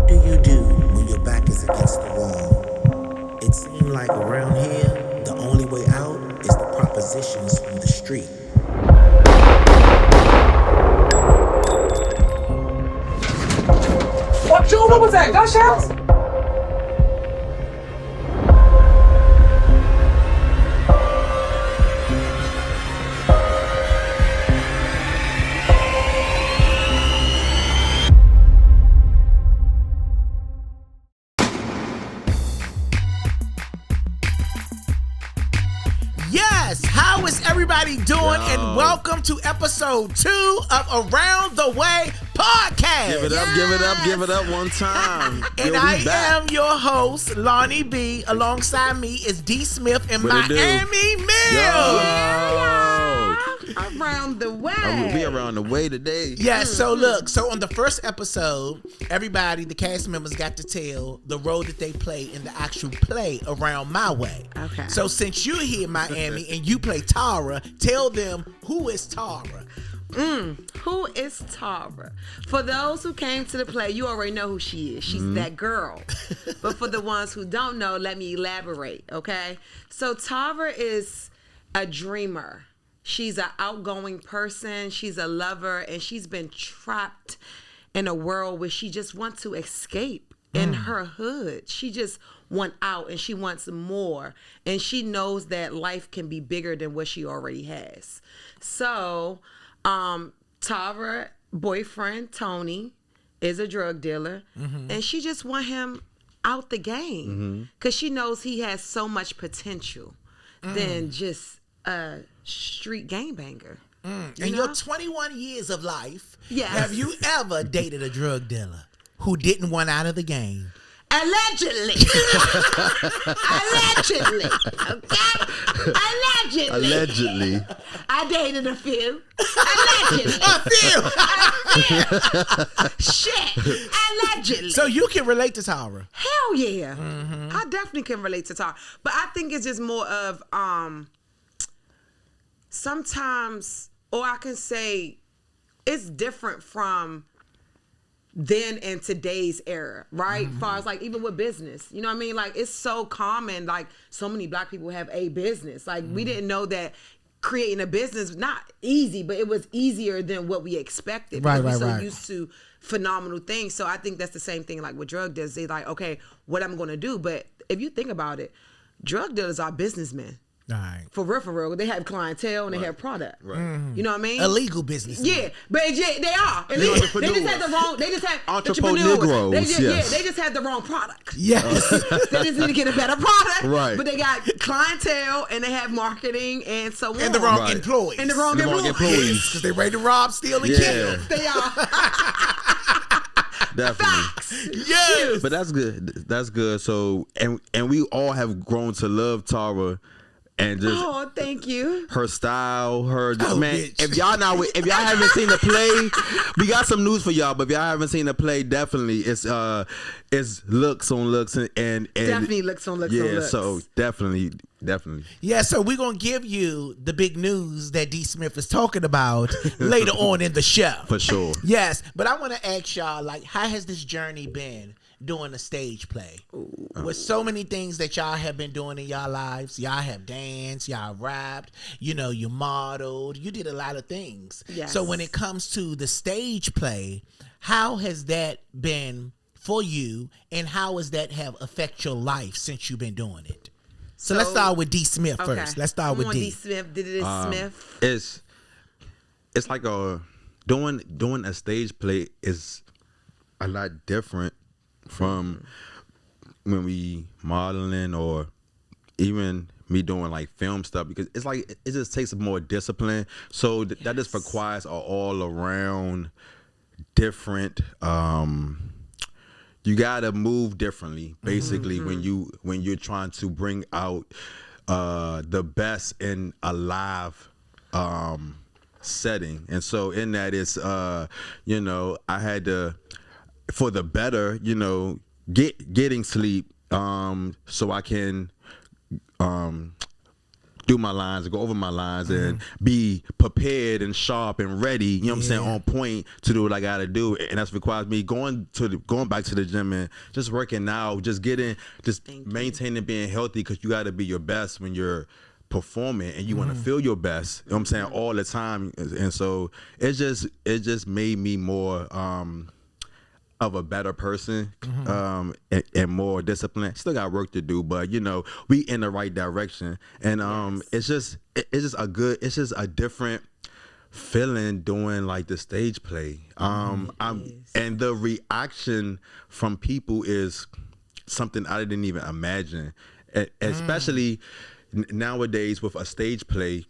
do you do when your back is against the wall? It seems like around here, the only way out is the propositions from the street. What was that? Gunshots? Yes, how is everybody doing? And welcome to episode 2 of Around the Way podcast. Give it up, give it up, give it up one time. And I am your host, Lonnie Bee. Alongside me is D. Smith and Miami Millz. Around the way. I will be around the way today. Yeah, so on the first episode, everybody, the cast members got to tell the role that they play in the actual play Around My Way. Okay. So since you're here, Miami, and you play Tara, tell them who is Tara. Who is Tara? For those who came to the play, you already know who she is. She's that girl. But for the ones who don't know, let me elaborate, okay? So Tara is a dreamer. She's an outgoing person. She's a lover, and she's been trapped in a world where she just wants to escape in her hood. She just wants out, and she wants more. And she knows that life can be bigger than what she already has. So, Tara boyfriend Tony is a drug dealer, and she just want him out the game because she knows he has so much potential than just a street gangbanger. In your 21 years of life, Yes. have you ever dated a drug dealer who didn't want out of the game? Allegedly. Allegedly. Okay? Allegedly. I dated a few. Allegedly. Shit. Allegedly. So you can relate to Tara. Hell yeah. I definitely can relate to Tara. But I think it's just more of sometimes, or I can say it's different from then and today's era, right? As far as like even with business, you know what I mean? Like it's so common, like so many black people have a business. Like we didn't know that creating a business was not easy, but it was easier than what we expected. Right, because we're right, so right. used to phenomenal things. So I think that's the same thing like with drug dealers. They like, okay, what I'm gonna do. But if you think about it, drug dealers are businessmen. All right. For real. They have clientele and they have product. Right. You know what I mean? Illegal business. Yeah, but they are. They're They just entrepreneurs. had the wrong. They just had Entrepreneurs, They just, yes. they just had the wrong product. Yes. They just need to get a better product. Right. But they got clientele and they have marketing and so on. And the wrong Right. employees. And the wrong employees. Because they ready to rob, steal, and kill. They are. Definitely. Yes. But that's good. That's good. So and we all have grown to love Tara and just Oh, thank you. her style, her man. bitch. If y'all haven't seen the play, we got some news for y'all. But if y'all haven't seen the play, definitely it's looks on looks and Definitely looks on looks yeah. on looks. So definitely. Yeah, so we're going to give you the big news that D. Smith is talking about later on in the show. For sure. Yes, but I want to ask y'all, like, how has this journey been doing a stage play? With so many things that y'all have been doing in y'all lives. Y'all have danced, y'all rapped, you modeled, you did a lot of things. Yes. So when it comes to the stage play, how has that been for you, and how has that have affected your life since you've been doing it? So let's start with D. Smith first. Let's start Come with on, D. Smith. Did it Smith? It's like doing a stage play is a lot different from when we modeling or even me doing like film stuff, because it's like it just takes more discipline. So that just requires an all around different. You gotta move differently, basically, when you're trying to bring out the best in a live setting. And so in that, it's I had to, for the better, getting sleep, so I can do my lines and go over my lines and be prepared and sharp and ready, you know what I'm saying, on point to do what I gotta do. And that's requires me going back to the gym and just working out, just maintaining being healthy, because you gotta be your best when you're performing and you want to feel your best, you know what I'm saying, all the time. And so it just made me more of a better person, and more disciplined. Still got work to do, but you know, we in the right direction. And it's just a different feeling doing like the stage play. And the reaction from people is something I didn't even imagine, especially nowadays with a stage play.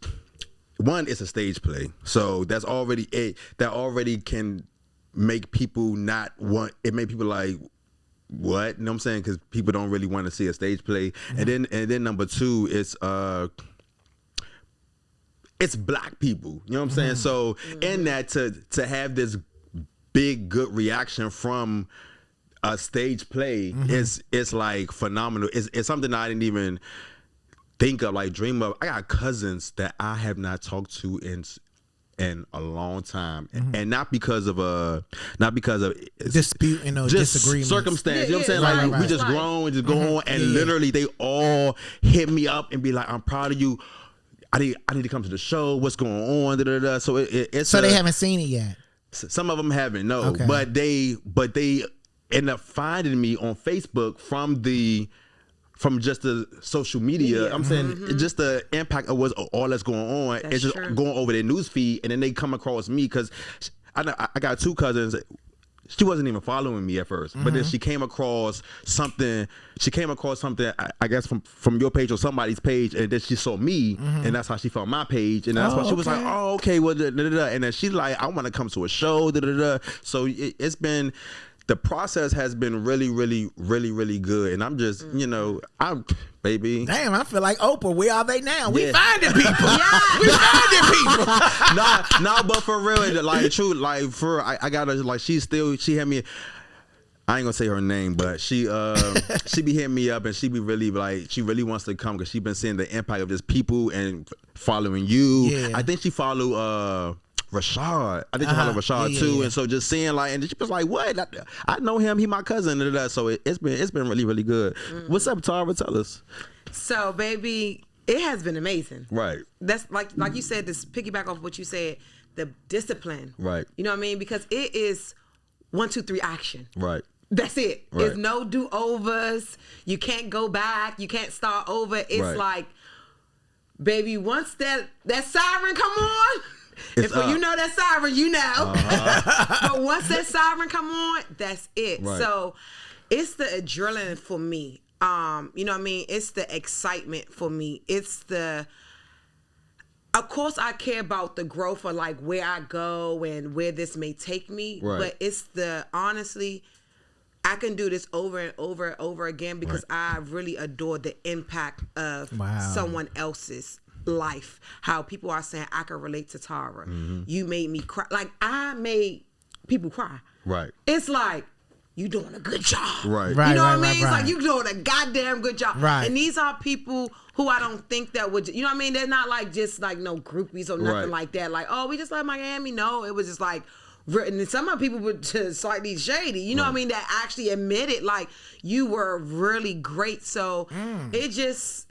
One, it's a stage play, so that's already that already can make people not want it. Make people like, what? You know what I'm saying? Because people don't really want to see a stage play. And then number two, it's black people. You know what I'm saying? So in that, to have this big good reaction from a stage play, it's like phenomenal. It's something I didn't even think of, like dream of. I got cousins that I have not talked to in a long time, and not because of dispute, just disagreement, circumstance. You know what I'm saying? Like we just grown and just go on, and literally they all hit me up and be like, "I'm proud of you. I need to come to the show. What's going on?" Da, da, da. So it's they haven't seen it yet. Some of them haven't, no. Okay. But they end up finding me on Facebook from just the social media. I'm saying just the impact of what's all that's going on. It's just going over their news feed, and then they come across me, because I got two cousins. She wasn't even following me at first, but then she came across something. I guess from your page or somebody's page, and then she saw me, and that's how she found my page, and that's why she was like, "Oh, okay, well," da, da, da. And then she's like, "I want to come to a show." Da, da, da. So it's been. The process has been really, really, really, really good, and I'm just, baby. Damn, I feel like Oprah. Where are they now? We finding people. We finding people. nah, but for real, like true, like for I gotta, like she had me. I ain't gonna say her name, but she be hitting me up, and she be really like, she really wants to come, because she been seeing the impact of just people and following you. Yeah. I think she follow Rashad. I think you follow Rashad too, and so just seeing like, and she was like, "What? I know him. He my cousin." So it's been really, really good. What's up, Tara? Tell us. So, baby, it has been amazing. Right. That's like you said. This piggyback off what you said. The discipline. Right. You know what I mean? Because it is 1, 2, 3 action. Right. That's it. Right. There's no do-overs. You can't go back. You can't start over. It's like, baby, once that siren come on. If you know that siren, you know. But once that siren come on, that's it. Right. So it's the adrenaline for me. You know what I mean? It's the excitement for me. It's of course I care about the growth of like where I go and where this may take me. Right. But it's honestly, I can do this over and over and over again, because I really adore the impact of someone else's life. How people are saying, I can relate to Tara. You made me cry. Like, I made people cry. Right. It's like, you doing a good job. Right. You know what I mean? It's like, you doing a goddamn good job. Right. And these are people who I don't think that would, you know what I mean? They're not like just like no groupies or nothing like that. Like, oh, we just like Miami. No, it was just like, and some of the people were just slightly shady, you know what I mean? That actually admitted like, you were really great. So it just,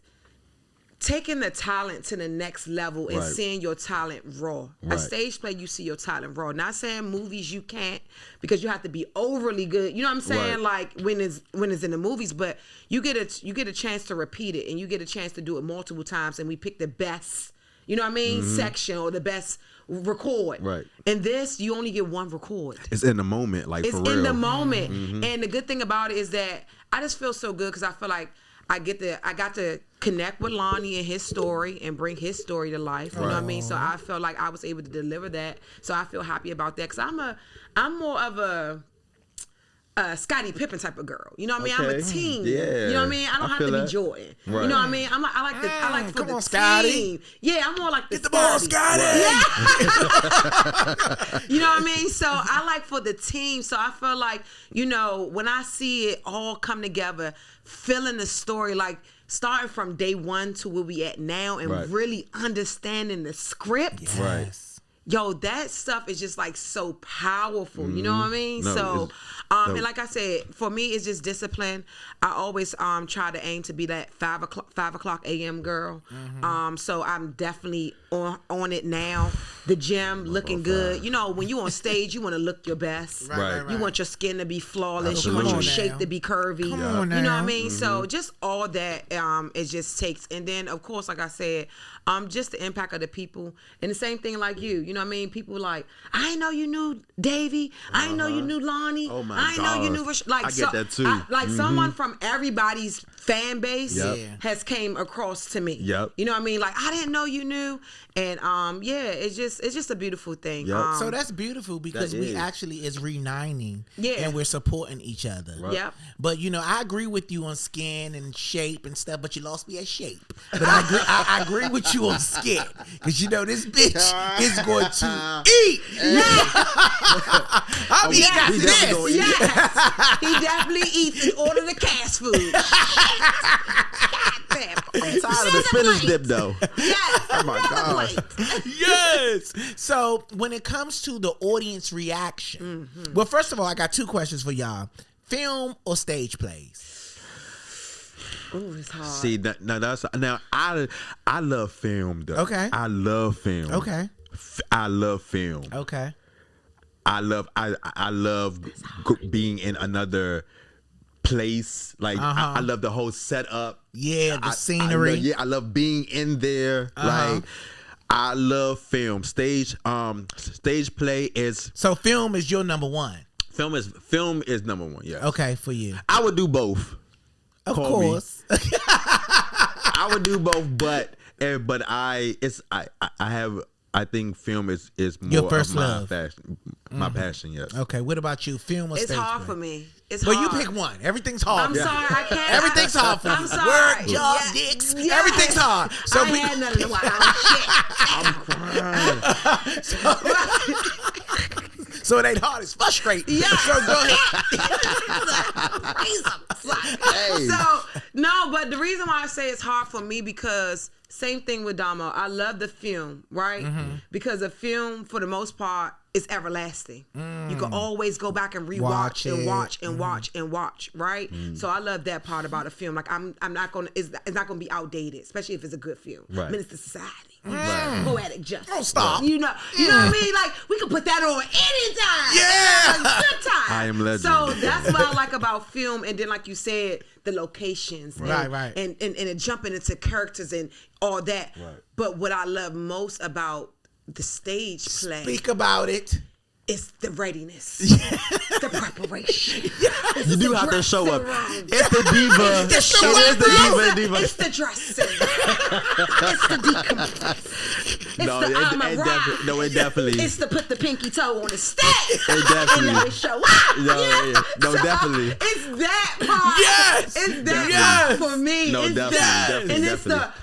taking the talent to the next level and seeing your talent raw. A stage play, you see your talent raw. Not saying movies you can't, because you have to be overly good. You know what I'm saying? Like when it's in the movies, but you get a chance to repeat it, and you get a chance to do it multiple times, and we pick the best, you know what I mean, section, or the best record. Right. And this, you only get one record. It's in the moment, like, for real. It's in the moment. And the good thing about it is that I just feel so good, because I feel like I got to connect with Lonnie and his story and bring his story to life. You know what I mean? So I felt like I was able to deliver that. So I feel happy about that, because I'm more of a Scottie Pippen type of girl. You know what I mean? I'm a team. Yeah. You know what I mean? I don't have to be Jordan. Right. You know what I mean? I like for the team. Yeah, I'm more like the Get the ball, Scottie. Yeah. You know what I mean? So I like for the team. So I feel like, when I see it all come together, feeling the story, like starting from day one to where we at now and Right. really understanding the script. Yes. Yo, that stuff is just like so powerful. You know what I mean? No, So, it's- and like I said, for me, it's just discipline. I always try to aim to be that 5 o'clock a.m. girl. So I'm definitely on it now. The gym, looking good. You know, when you on stage, you want to look your best. Right. You want your skin to be flawless. Absolutely. You want your Come on shape now. to be curvy. Come on You know what I now. mean? So just all that it just takes. And then, of course, like I said, just the impact of the people. And the same thing like you. You know what I mean? People like, I didn't know you knew Davey. I didn't know you knew Lonnie. Oh, my I didn't know you knew gosh. like I get that too. someone from everybody's fan base Yep. has came across to me. Yep. You know what I mean? Like, I didn't know you knew. And it's just a beautiful thing. Yep. So that's beautiful because That we is. actually is reuniting Yeah. and we're supporting each other. Right. Yep. But you know, I agree with you on skin and shape and stuff, but you lost me at shape. But I agree with you on skin. Because you know this bitch is going to eat. I'll be got we to definitely this. gonna eat. Yes. He definitely eats and order the cast food. I'm tired of the spinach dip though. Yes. Oh my Another God. plate. Yes. So when it comes to the audience reaction, well, first of all, I got two questions for y'all: film or stage plays? Ooh, it's hard. See, now I love film though. Okay. I love film. Okay. I love film. Okay. I love being in another place. Like I love the whole setup. Yeah, the scenery. I love being in there. Like I love film. Stage play is So film is your number one. film is number one. Yeah. Okay, for you. I would do both. Of Call me. course. I would do both, but I think film is more Your first of my love. passion. My passion, yes. Okay, what about you? Film or It's stage hard play? for me. It's Well, hard. you pick one. Everything's hard. I'm sorry, I can't. Everything's hard for I'm you. sorry. Word, job, Yeah. dicks. Yes. Everything's hard. So I we, had none of the wild shit. I'm crying. so it ain't hard. It's frustrating. Yeah. So go ahead. Hey. So no, but the reason why I say it's hard for me because same thing with Damo. I love the film, right? Because the film, for the most part, is everlasting. You can always go back and Watch rewatch and it. watch and watch and watch, right? So I love that part about a film. Like I'm not gonna it's not gonna be outdated, especially if it's a good film. Right. Minister Society. Right. Poetic Justice. Don't stop. You know what I mean? Like we can put that on anytime. Yeah. And have a good time. I Am Legend. So that's what I like about film. And then, like you said, the locations. And, Right. And jumping into characters and all that. Right. But what I love most about the stage play Speak about it. is the readiness, the preparation. You do have to show up. It's It's the diva. It's the show It is up, the diva. It's the dressing. It's the decompress. It's No, the I'm it a ride. no, it definitely. It's to put the pinky toe on the step. It definitely. And let it show up. No, yeah. No, So, definitely. It's that part. Yes. It's that Yes. part for me. No, it's definitely, that. definitely, And it's definitely.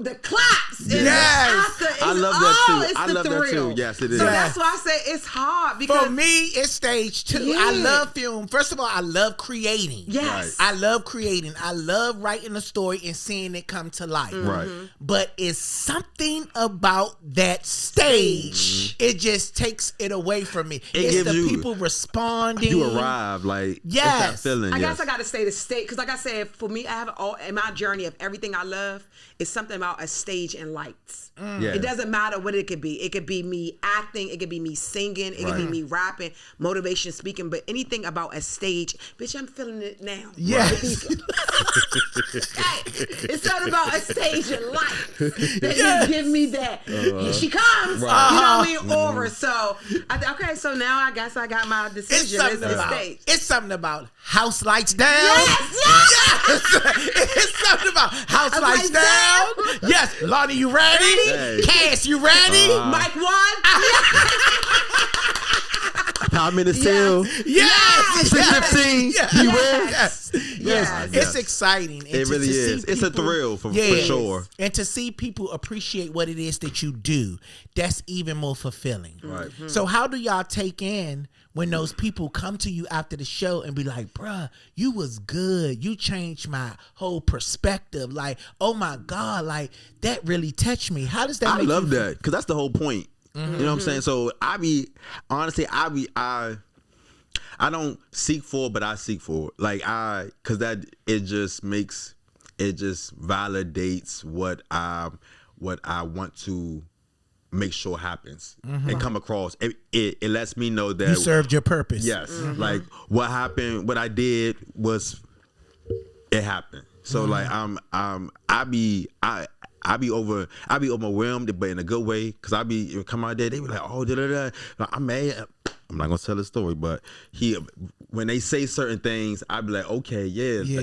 the claps. And Yes. the after. It's I love that too. It's I the love that thrill. too. Yes, it is. So Yes. that's why I say it's hard because For me, it's stage two. I Yeah. love film. First of all, I love creating. yes. I love creating. I love writing a story and seeing it come to life. Right. But it's something about that stage. It just takes it away from me. It It's gives the you- people responding. You arrive like it's Yes. that feeling. I yes. guess I got to say the stage because, like I said, for me, I have all in my journey of everything I love. It's something about a stage and lights. Yeah. It doesn't matter what it could be. It could be me acting. It could be me singing. It could be Right. me rapping, motivation speaking. But anything about a stage, bitch, I'm feeling it now. Yes. Hey, it's something about a stage and lights that just give me that. Here she comes. Right. You know what I mean? Aura. So, okay. So now I guess I got my It's decision. something It's about. stage. It's something about house lights down. Yes. It's something about house lights Lights down. down. Yes, Lonnie, you ready? Hey. Cass, you ready? Mike one. How many sales? Yes. 615. Yes. You Yes. win? Yes. Yes. It's exciting. And It really is. It's a thrill for sure. And to see people appreciate what it is that you do, that's even more fulfilling. Right. So how do y'all take in when those people come to you after the show and be like, bruh, you was good. You changed my whole perspective. Like, oh my God, like that really touched me. How does that make you love feel? that because that's the whole point. You know what I'm saying? So I don't seek for, but I seek for it. Cause that it just validates what I want to make sure happens and come across. It lets me know that You served your purpose. yes, like what happened, what I did it happened. So like I be overwhelmed, but in a good way, because I be come out there, they be like, oh, like, I'm mad. I'm not gonna tell the story, but when they say certain things, I be like, okay,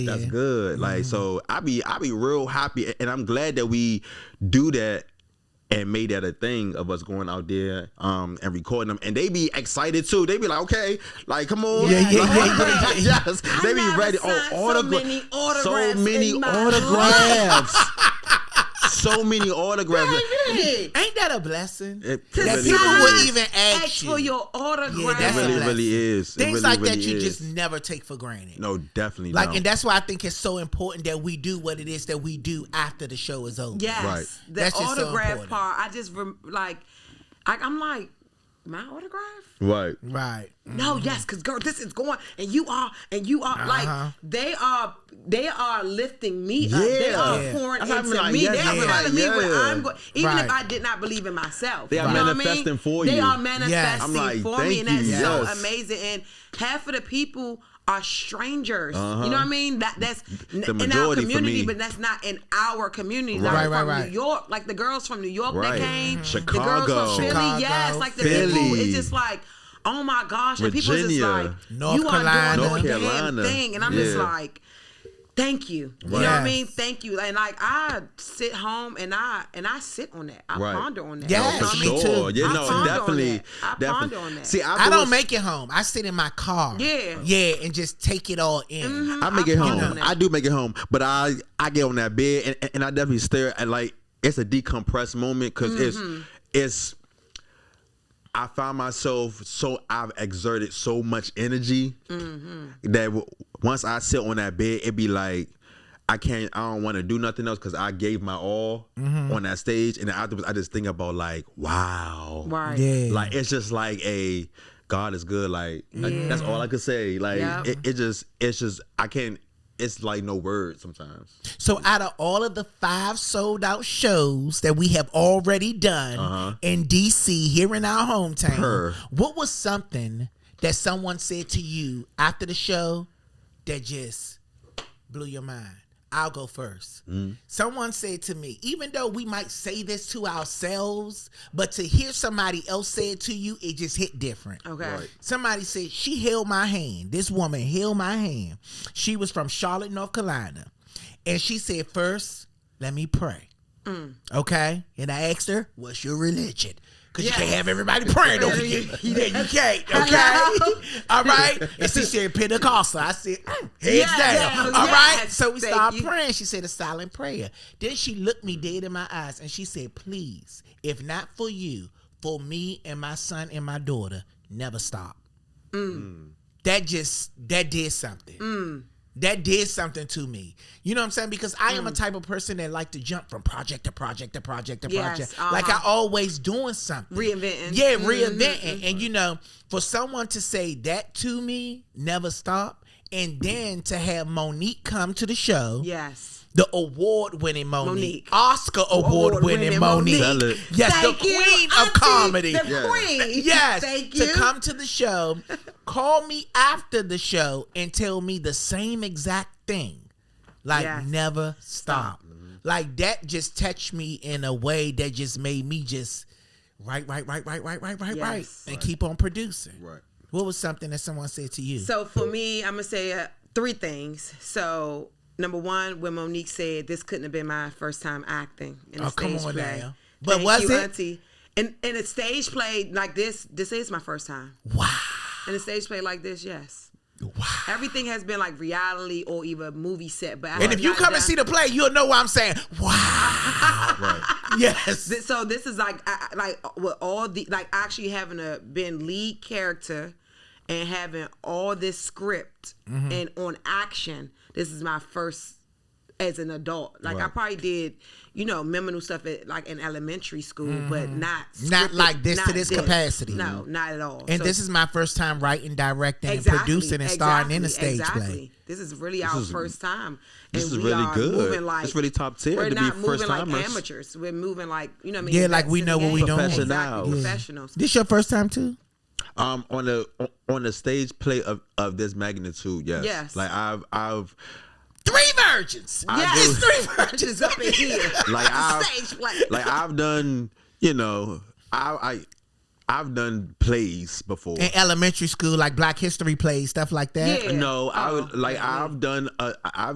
that's good. Like, so I be real happy, and I'm glad that we do that and made that a thing of us going out there and recording them, and they be excited too. They be like, okay, like come on, yes, they be ready. So many autographs. So many autographs. Ain't that a blessing? It that really people is. would even ask you for your autograph. Yeah, that's It a blessing. really is. Things really, like really that you is. just never take for granted. No, definitely Like, don't. and that's why I think it's so important that we do what it is that we do after the show is over. Yes, Right. the That's just so autograph important. part. I just I'm like, my autograph? Right. Right. No, yes, because girl, this is going, and you are like they are lifting me up. They are Yeah. pouring That's how I'm into like, me. yes, They are yeah, telling me where yeah. I'm going, even Right. if I did not believe in myself. They are You know what I manifesting mean? for They you. are manifesting I'm like, for me, and thank that's you, so yes. amazing. And half of the people are strangers. You know what I mean? That's in our majority for community, me. but that's not in our community. Right, Like right. from New York, like the girls from New York Right. that came, the Chicago. girls from Philly, Chicago, yes, like the Philly. people. It's just like, oh my gosh, and people just Virginia. like, North you Carolina. are doing North the damn Carolina. thing, and I'm just Yeah. like, thank you. You know what I mean? Thank you. And like I sit home and I sit on that. I Right. ponder on that. Yes, You know what I me mean? too. Yeah, I no, ponder on definitely. that. I ponder on that. See, I don't make it home. I sit in my car. Yeah. Yeah, and just take it all in. I make it ponder home. on that. I do make it home, but I get on that bed and I definitely stare at, like, it's a decompressed moment because it's I find myself I've exerted so much energy that once I sit on that bed, it be like I don't want to do nothing else because I gave my all on that stage, and then afterwards I just think about like, wow, Right. Yeah. like it's just like God is good, like that's all I could say. Like Yeah. it's just I can't. It's like no words sometimes. So out of all of the 5 sold out shows that we have already done in DC here in our hometown, what was something that someone said to you after the show that just blew your mind? I'll go first. Someone said to me, even though we might say this to ourselves, but to hear somebody else say it to you, it just hit different. Okay. Right. Somebody said, she held my hand. This woman held my hand. She was from Charlotte, North Carolina. And she said, first, let me pray. Okay? And I asked her, what's your religion? Because you can't have everybody praying over you. Yeah, you can't. Okay? All right? And she said Pentecostal. I said, heads down. All right? So we started praying. She said a silent prayer. Then she looked me dead in my eyes and she said, please, if not for you, for me and my son and my daughter, never stop. That did something. That did something to me. You know what I'm saying? Because I am a type of person that like to jump from project to project to project to project. Like I always doing something. Reinventing. Yeah, reinventing. And you know, for someone to say that to me, never stop, and then to have Monique come to the show. Yes. The award-winning Monique. Monique. Oscar award-winning Monique. Tell it. Yes, Thank the you, queen of Auntie, comedy. The queen. Yes, Thank you. to come to the show, call me after the show and tell me the same exact thing. Like, Yes. never stop. Like, that just touched me in a way that just made me just right, Yes. and keep on producing. Right. What was something that someone said to you? So for me, I'm gonna say 3 things. So number 1, when Monique said this couldn't have been my first time acting in a stage come on play. now. But Thank was you, it? Auntie. In a stage play like this is my first time. Wow. In a stage play like this, yes. Wow. Everything has been like reality or either movie set. But And if you come and see the play, you'll know why I'm saying, wow. Right. Yes. So this is like with all the like actually having been lead character and having all this script and on action. This is my first as an adult. Like I probably did, minimal stuff like in elementary school, but not like this to this capacity. No, not at all. And So- this is my first time writing, directing, and producing and starring in a stage play. This is really our first time. This and is we really are good. Moving like, it's really top tier we're to be not first moving like timers. amateurs. We're moving like, what I mean? Yeah, like we vets know in the what we game. doing. Exactly, Professionals. professionals. This your first time too? On the stage play of this magnitude, yes. Yes. Like I've 3 virgins. Yes, It's 3 virgins up in here. like I've Stage play. like I've done, I've done plays before. In elementary school, like Black History plays, stuff like that. Yeah. No, I've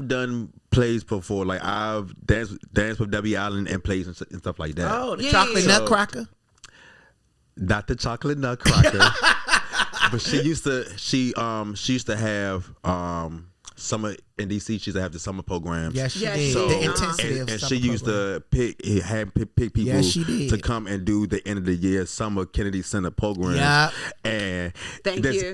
done plays before. Like I've danced with Debbie Allen and plays and stuff like that. Oh, the Yeah. chocolate So- nutcracker. Not the chocolate nutcracker, but she used to have summer in DC. She used to have the summer programs. Yes, she Yes, did. so- The intensity and of she summer used program. to pick people Yes, she did. to come and do the end of the year summer Kennedy Center program. Yeah. And Thank this, you.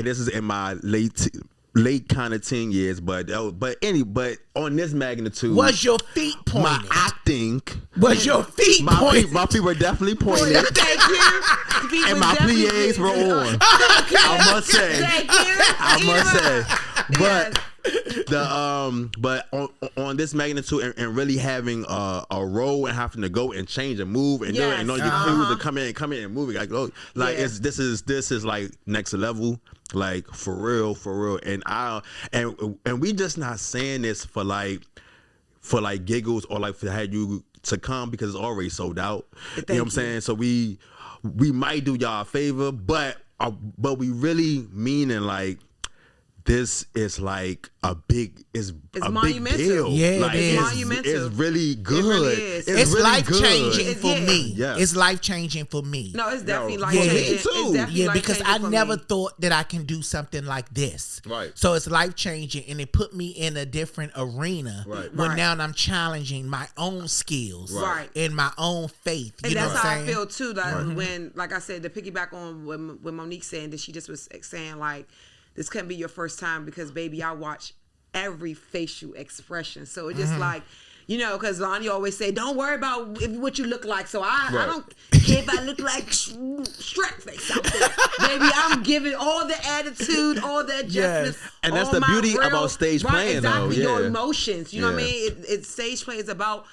This is in my late kind of teen years, but on this magnitude, Was your feet my pointed? acting, Was your feet pointed? my feet were definitely pointed. Thank you. And my pliés were on. I must say. Thank you. I must say. But Yes. but on this magnitude and really having a role and having to go and change and move and do it and know your crews to come in and move it like Yeah. this is like next level, like for real, and we just not saying this for like giggles or like for have you to come because it's already sold out. You know what I'm saying? So we might do y'all a favor, but we really meaning like this is like a big monumental. big deal. Yeah, it like, is. It's Monumental. It's really good. really is. It's really life good. changing for Yeah. me. Yeah. It's life changing for me. No, it's definitely No, life for me changing. too. It's definitely Yeah, because I life-changing for never me. thought that I can do something like this. Right. So it's life changing, and it put me in a different arena. Right. Where Right. now I'm challenging my own skills. Right. And my own faith. And You know that's what how I'm I saying? feel too. Like when, like I said, to piggyback on when Monique saying that she just was saying like, this couldn't be your first time because baby, I watch every facial expression. So it's just like, because Lonnie always say, don't worry about what you look like. So I don't care if I look like Shrek face out there. Baby, I'm giving all the attitude, all the adjustments. And that's all the my beauty about stage playing, though. exactly, your Yeah. emotions. You know what I Yeah. mean? It's stage play is about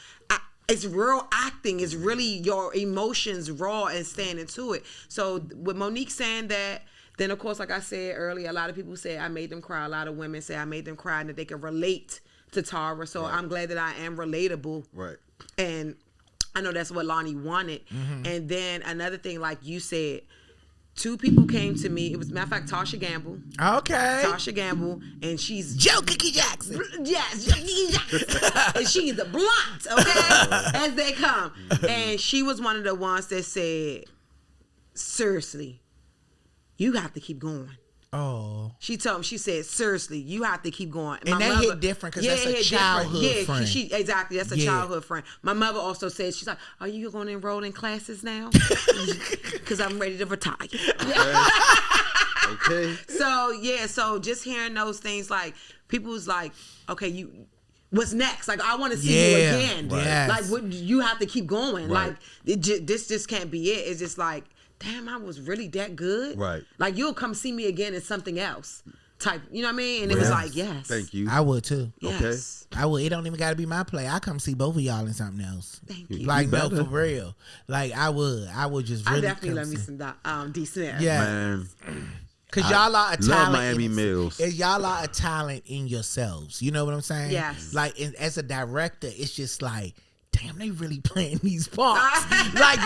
it's real acting. It's really your emotions raw and standing to it. So with Monique saying that, then of course, like I said earlier, a lot of people say I made them cry. A lot of women say I made them cry and that they can relate to Tara. So I'm glad that I am relatable. Right. And I know that's what Lonnie wanted. And then another thing, like you said, 2 people came to me. It was, matter of fact, Tasha Gamble. Okay. Tasha Gamble, and she's Joe Cookie Jackson. Yes, and she's a blunt, okay, as they come. And she was one of the ones that said, seriously, you have to keep going. Oh. She told me, she said, seriously, you have to keep going. And that hit different 'cause that's a it hit different. childhood friend. She exactly, that's a Yeah. childhood friend. My mother also said, she's like, are you going to enroll in classes now? Because I'm ready to retire. Okay. So just hearing those things, like, people was like, okay, what's next? Like, I want to see you Yeah, again. right. Yes. Like, you have to keep going. Right. Like, this just can't be it. It's just like, damn, I was really that good. Right. Like, you'll come see me again in something else type. You know what I mean? And it was like, yes. Thank you. I would too. Yes. I would. It don't even got to be my play. I come see both of y'all in something else. Thank you. Like, no, better. for real. Like, I would just I really definitely come love me see. some D. Smith. Yeah. Man. Because y'all are a talent. love Miami in- Millz. Y'all are a talent in yourselves. You know what I'm saying? Yes. Like, as a director, it's just like, damn, they really playing these parts. Like,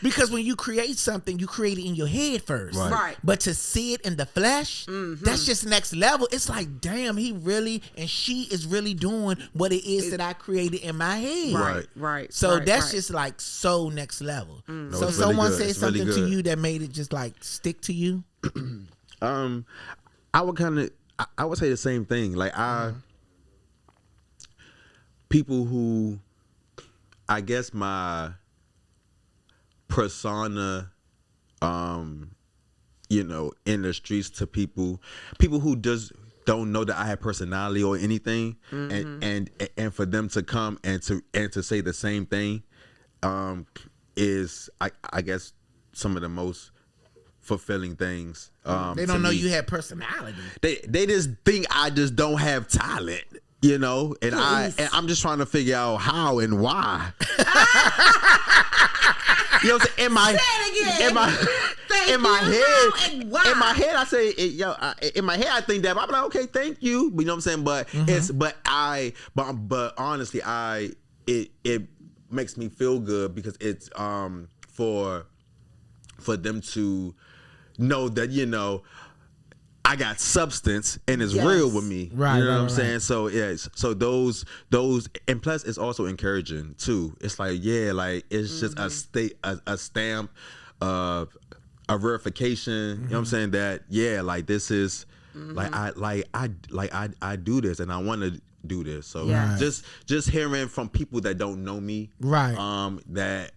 because when you create something, you create it in your head first. Right. But to see it in the flesh, that's just next level. It's like, damn, he really and she is really doing what it is that I created in my head. Right. So right, that's right. just like so next level. So it's really someone good. said It's really something to good. you that made it just like stick to you. I would I would say the same thing. Like people who, I guess my persona, you know, in the streets to people who just don't know that I have personality or anything, and for them to come and to say the same thing, is I guess some of the most fulfilling things. They don't know you have personality. They just think I just don't have talent, you know, and I'm just trying to figure out how and why. You know what I'm saying? In my head, I say, in my head, I think that, I'm like, okay, thank you. But you know what I'm saying? But honestly, it makes me feel good because it's, for them to know that, you know, I got substance and it's real with me. Right. You know what I'm saying? So yes. So those and plus it's also encouraging too. It's like, yeah, like it's just a stamp of a verification. You know what I'm saying? That like this is I do this and I want to do this. So just hearing from people that don't know me, right? That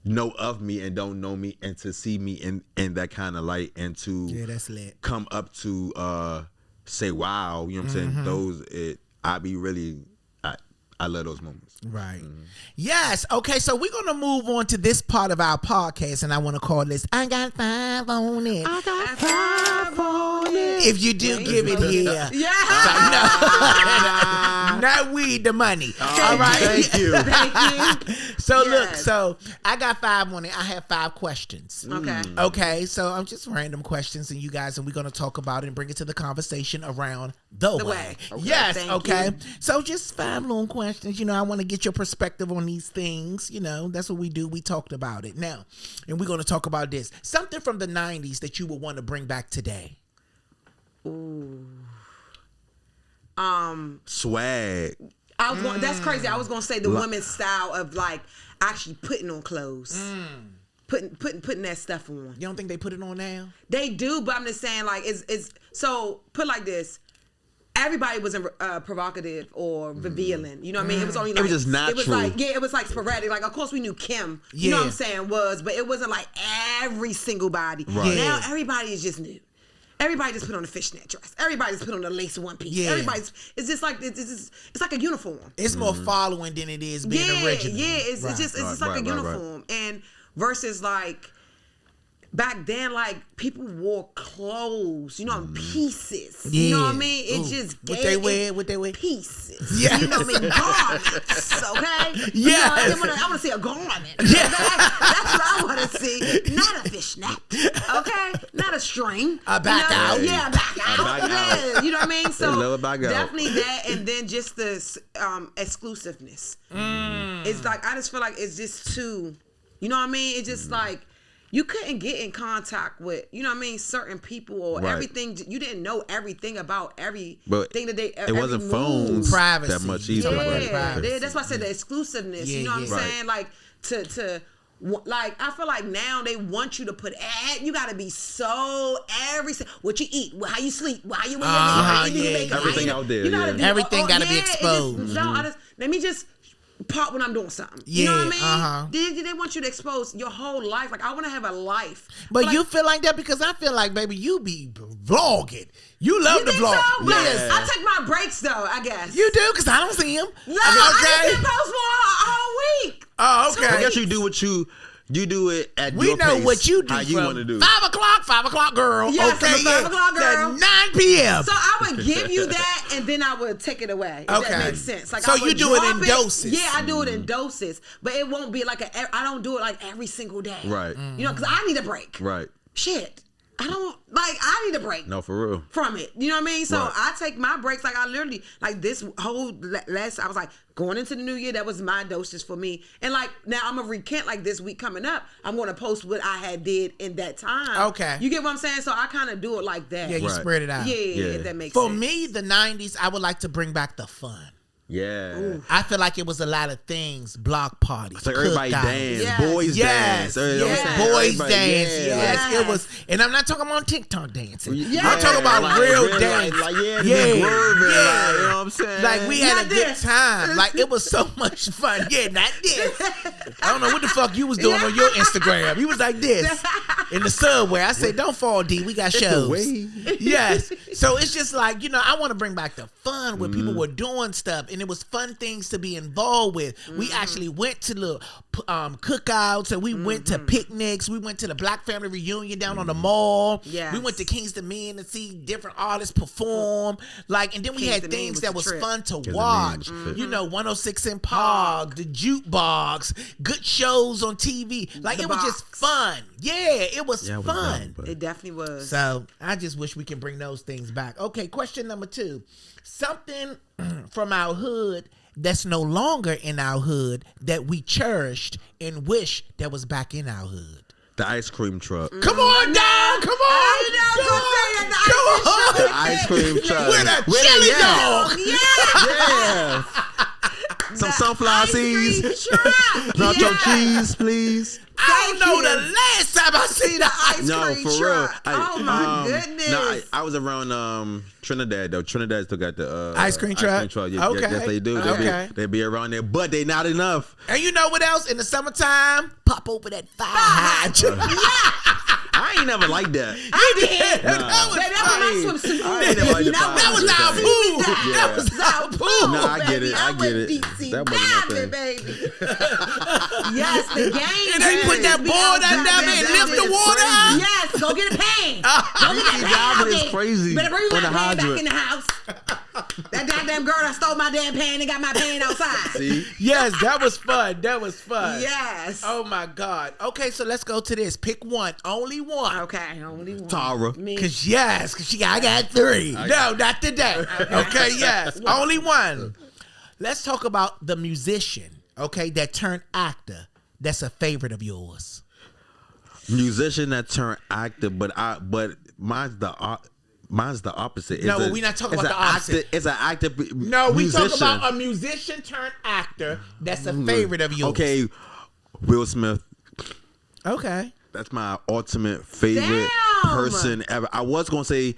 know of me and don't know me, and to see me in that kind of light, and to that's lit. Come up to say wow, you know what I'm saying? I love those moments. Right. Yes. Okay, so we're gonna move on to this part of our podcast, and I want to call this I Got 5 on It. I got 5 on it. If you do give it here. Yeah. Not weed, the money. All right. Thank you. Thank you. So look, so I got 5 on it. I have 5 questions. Okay. Okay, so I'm just random questions, and you guys, and we're gonna talk about it and bring it to the conversation around the way. Okay, yes. thank Okay. you. So just 5 little questions. You know, I want to get your perspective on these things. You know, that's what we do. We talked about it now, and we're gonna talk about this. Something from the '90s that you would want to bring back today. Ooh. Swag. That's crazy. I was gonna say the women's style of like actually putting on clothes, putting that stuff on. You don't think they put it on now? They do, but I'm just saying like it's so put like this. Everybody wasn't provocative or revealing. You know what I mean? It was only like, it was just natural. It was like sporadic. Like, of course we knew Kim, you know what I'm saying, but it wasn't like every single body. Right. Now everybody is just new. Everybody just put on a fishnet dress. Everybody just put on a lace one piece. Yeah. It's just like it's like a uniform. It's more following than it is being original. Yeah, it's just like a uniform. And versus like back then, like people wore clothes, you know, in pieces. Yeah. You know what I mean? It just What they wear? pieces. Yes. You know what I mean? Garments, okay? Yes. You know, I want to see a garment. Yeah. Okay? That's what I want to see. Not a fishnet, okay? Not a string. A back out. Yeah, back out. back out. Yeah, you know what I mean? So love a back out. definitely that, and then just the exclusiveness. It's like, I just feel like it's just too, you know what I mean? It's just like, you couldn't get in contact with, you know what I mean, certain people or everything. You didn't know everything about everything that they. It wasn't phones Privacy. that much either. Yeah, that's why I said the exclusiveness. Yeah, you know what I'm yeah. saying? Like to like, I feel like now they want you to put you got to be so what you eat, how you sleep, how you wear your hair, how you do your makeup, everything out there. You gotta do Everything all- gotta be yeah, exposed. let me just part when I'm doing something. Yeah, you know what I mean? They want you to expose your whole life. Like, I want to have a life. But you feel like that because I feel like, baby, you be vlogging. You love to think vlog. so? But Yes. I take my breaks though, I guess. You do because I don't see him. No, I didn't post for a whole week. Oh, okay. I guess you do what you do it at We your know pace, what you do. how you from want to do. 5 o'clock, girl. Yes, okay, I'm a 5 o'clock girl. To 9 p.m. So I would give you that, and then I would take it away. If Okay. that makes sense. Like, So I would you do it in drop doses. Yeah, I do it in doses, but it won't be like I don't do it like every single day. Right. You know, because I need a break. Right. Shit, I need a break. No, for real. From it, you know what I mean? So Right. I take my breaks. Like, I literally, like, this whole last, I was like, going into the new year, that was my dosage for me. And like, now I'm gonna recant, like, this week coming up, I'm gonna post what I had did in that time. Okay. You get what I'm saying? So I kind of do it like that. Yeah, you Right. spread it out. Yeah, Yeah. if that makes For sense. me, the 90s, I would like to bring back the fun. Yeah. I feel like it was a lot of things, block parties, So everybody cookouts. dance, Yes. boys Yes, dance. You know what I'm yes, saying? boys Everybody- dance. yeah, Yes, like- it was, and I'm not talking about TikTok dancing. Yeah. I'm talking about Like, real real, dance. like, yeah, yeah, be grooving, yeah. like, you know what I'm saying? Like we had Not a good this. time. Like it was so much fun. Yeah, not this. I don't know what the fuck you was doing on your Instagram. You was like this in the subway. I said, don't fall, D. We got shows. way. Yes. So it's just like, I want to bring back the fun where people were doing stuff, and it was fun things to be involved with. We actually went to the cookouts, and we went to picnics. We went to the Black Family Reunion down on the mall. Yes. We went to Kingston Men to see different artists perform. Like, and then we had Kingston Men things was that the was trip. fun to Men watch. was the trip. 106 in Park, the jukebox, good shows on TV. Like The it was just box. fun. Yeah, it was Yeah, it was fun. dope, but- It definitely was. So I just wish we can bring those things back. Okay, question number 2. Something from our hood that's no longer in our hood that we cherished and wish that was back in our hood. The ice cream truck. Come on, dog. Come on. I know, Come go say that, on. Come on. The ice cream truck. With a With chili yeah. dog. Yeah. Some sunflower seeds. Nacho Yeah. cheese, please. I don't know Thank the last time I seen the ice No, cream for truck. real. Oh, my goodness. No, I was around Trinidad though. Trinidad still got the Ice cream truck? Yeah, Okay. yes, they do. Okay. They be around there, but they not enough. And you know what else? In the summertime, pop over that fire hydrant. I ain't never like that. I did. That was Baby, that fine. was my swimsuit. I ain't never like the fire That was our hydrant. pool. Yeah. That was our pool. No, I get baby. it. I went get it. deep sea That wasn't my diving, thing. baby. Yes, the game. And they put that board out there and lift the water up. Yes, go get a pan. Go Deep get sea that diving pan. is crazy Better bring on my the pan back hydrant. in the house. That goddamn girl that stole my damn pan and got my pan outside. See? Yes, that was fun. That was fun. Yes. Oh my God. Okay, so let's go to this. Pick one. Only one. Okay, only one. Tara. Me. Cause I got 3. No, not today. Okay, yes. Only one. Let's talk about the musician, okay, that turned actor. That's a favorite of yours. Musician that turned actor, but mine's the opposite. No, It's we're not talking it's about an the opposite. Actor, it's an actor. No, we talk musician. about a musician turned actor that's a favorite of yours. Okay, Will Smith. Okay. That's my ultimate favorite Damn. person ever. I was gonna say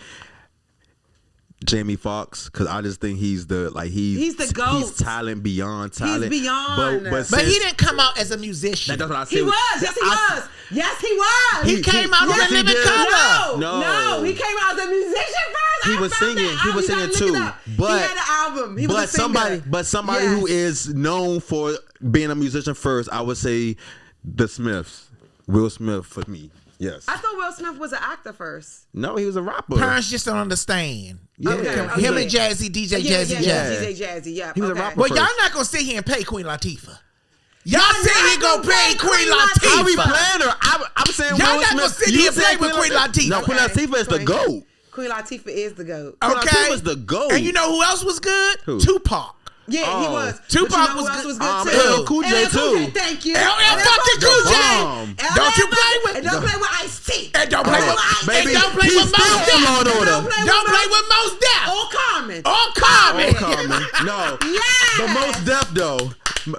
Jamie Foxx because I just think he's the GOAT. He's talent beyond talent. beyond. But since- he didn't come out as a musician. That's what I said. He was. Yes, he was. Yes, he was. He came out yes, on he the Living did. Color. No, he came out as a musician first. He I was found singing. that He out. was You singing gotta look too. it up. But he had an album. He was a singer. somebody Yes. who is known for being a musician first, I would say the Smiths. Will Smith for me. Yes. I thought Will Smith was an actor first. No, he was a rapper. Parents just don't understand. Yeah. Okay, Him okay. and Jazzy, DJ Yeah, Jazzy yeah, Jazz. DJ Jazzy. Yeah, He was a okay. rapper. Well, y'all first. not gonna sit here and pay Queen Latifah. Y'all Y'all sit here not gonna gonna pay pay Queen Queen Latifah. How we playing her? I'm saying Y'all Will not gonna Smith. sit You here and said play with Queen Latifah. No, Queen Okay. Latifah is the Queen. GOAT. Queen Latifah is the GOAT. Okay. Latifah's the GOAT. And you know who else was good? Who? Tupac. Yeah, he Oh. was. Tupac But you know was who else good. was good too? LL Cool J LL Cool J, too. thank you. LL fucking Cool J. bomb. Don't you play with- And don't play with Ice-T. And don't play Oh, with Ice. baby, And don't play he's with Mos still Def. on Law and Order. Don't play with Mos Def. Or Carmen. Or Carmen. Oh, Carmen. No. Yes. But Most Def though.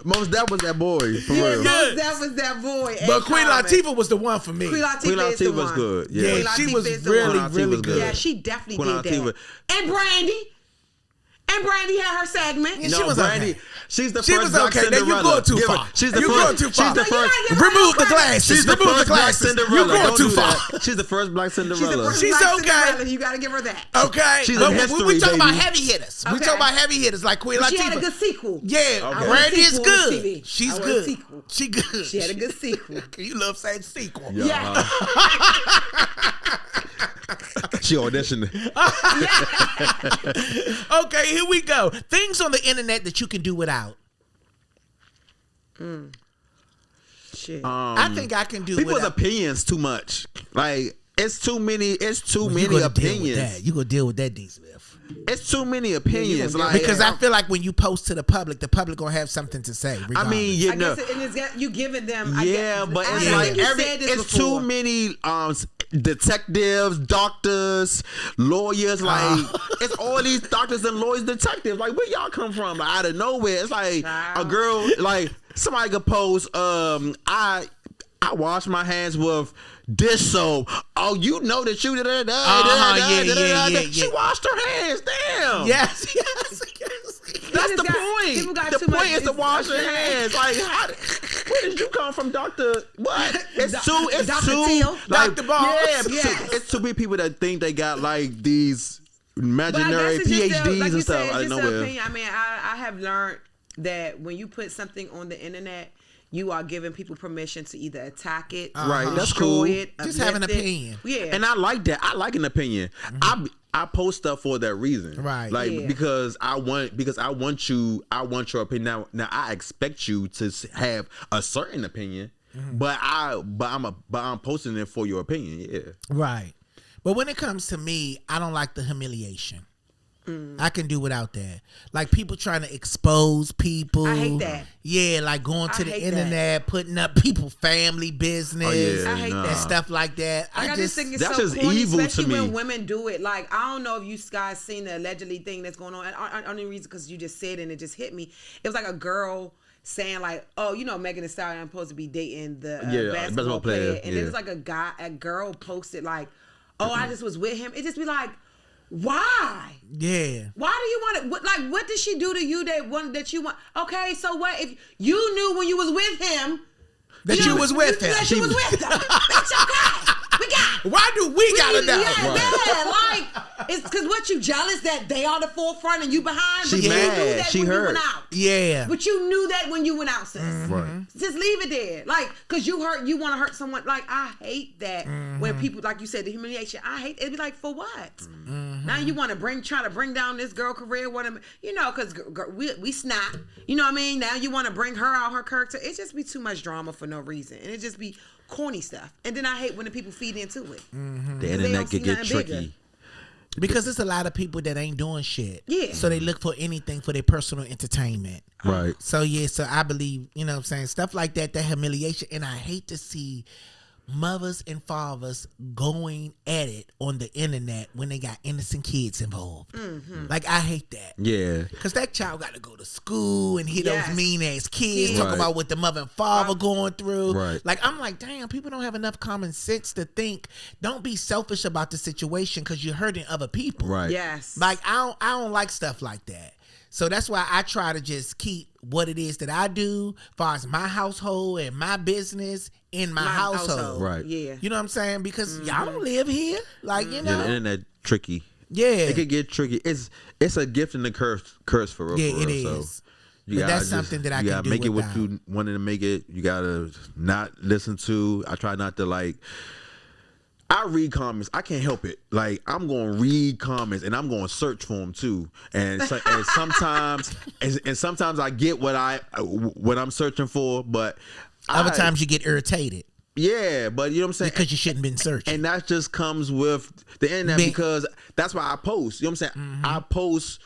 Most Def was that boy for Yeah, real. Good. That was that boy. and But Queen Carmen. Latifah was the one for me. Queen Latifah, Queen is the Latifah was one. good. Yeah. Yeah, Queen she Latifah was is the really, one. Queen Latifah really was good. good. Yeah, she definitely Queen did Latifah. that. And Brandy. And Brandy had her segment. Yeah, she No, was Brandy. okay. She's the She first was Black okay. Now you Cinderella. going too Give her- far. She's the You first. going too far. She's the No, you first. gotta give her Remove the credit. glasses. She's the Remove the first Black glasses. Cinderella. You going Don't too do far. that. She's the first Black She's the Cinderella. first She's Black okay. Cinderella. You gotta give her that. Okay, She's but in we history, talking about baby. heavy hitters. We Okay. talking about heavy hitters like Queen But she Latifah. had a good sequel. Yeah, Okay. Brandy is Sequel on good. TV. She's I want a good. sequel. She good. She had a good sequel. You love saying sequel. Yeah. She auditioned. Okay, here we go. Things on the internet that you can do without. Shit. I think I can do People's without. opinions too much. Like it's too many. It's too You many gonna deal with opinions. that. You gonna deal with that, D. Smith. It's too many opinions. gonna Like Because I feel like when you post to the public gonna have something to say. I regardless. mean, you I know. guess and it's got, you giving them. I Yeah, guess, but I it's think like you every said this it's before. too many detectives, doctors, lawyers. Like it's all these doctors and lawyers, detectives. Like, where y'all come from? Like, out of nowhere. It's like a girl, like somebody could post, I wash my hands with dish soap. Oh, you know that you She washed her hands. Damn. Yes. That's the point. The point is to wash your hands. Like, where did you come from, Doctor? What? It's Dr. Teal. Like, Dr. Boss. Yeah, it's too many people that think they got like these imaginary PhDs and stuff. I know where. I mean, I have learned that when you put something on the internet, you are giving people permission to either attack it, right? That's destroy cool. it, Just have an opinion. Yeah, and I like that. I like an opinion. I post stuff for that reason, right? Like because I want your opinion. Now I expect you to have a certain opinion, but I'm posting it for your opinion. Yeah, right. But when it comes to me, I don't like the humiliation. I can do without that. Like people trying to expose people. I hate that. Yeah, like going to the internet, putting up people's family business. I hate that. And stuff like that. I just think it's that's so just corny, evil especially to me. when women do it. Like, I don't know if you guys seen the allegedly thing that's going on. And only reason because you just said it and it just hit me. It was like a girl saying like, oh, you know, Megan Thee Stallion supposed to be dating the basketball player. And then it's like a girl posted like, oh, I just was with him. It just be like, why? Yeah. Why do you want it? Like, what did she do to you that you want? Okay, so what if you knew when you was with him that you was with him? That you was with him. That's okay. We got. Why do we gotta know? Yeah, like it's because what you jealous that they are the forefront and you behind. She but mad. You knew that She when hurt. you went out. Yeah. But you knew that when you went out, sis. Right. Just leave it there, like because you want to hurt someone. Like I hate that when people, like you said, the humiliation. I hate it. Be like, for what? Now you want to try to bring down this girl career. Because we snap. You know what I mean? Now you want to bring her out, her character. It just be too much drama for no reason, and it just be corny stuff. And then I hate when the people feed into it. The internet could get tricky. Bigger. Because there's a lot of people that ain't doing shit. Yeah. So they look for anything for their personal entertainment. Right. So so I believe, you know what I'm saying, stuff like that humiliation. And I hate to see mothers and fathers going at it on the internet when they got innocent kids involved. Like, I hate that. Yeah. Because that child got to go to school and hear those mean ass kids Right. talk about what the mother and father going through. Right. Like, I'm like, damn, people don't have enough common sense to think, don't be selfish about the situation because you're hurting other people. Right. Yes. Like, I don't like stuff like that. So that's why I try to just keep what it is that I do as far as my household and my business in my household. Right. Yeah. You know what I'm saying? Because y'all don't live here. Like, you know. Yeah, the internet tricky. Yeah. It could get tricky. It's a gift and a curse for real. Yeah, for real. it is. So But that's something that I you can gotta do make it what without. you wanted to make it. You gotta not listen to. I try not to like. I read comments. I can't help it. Like, I'm going to read comments and I'm going to search for them too. And sometimes I get what I'm searching for, but Other times you get irritated yeah, but you know what I'm saying? because you shouldn't been searching. And that just comes with the internet because that's why I post. You know what I'm saying? I post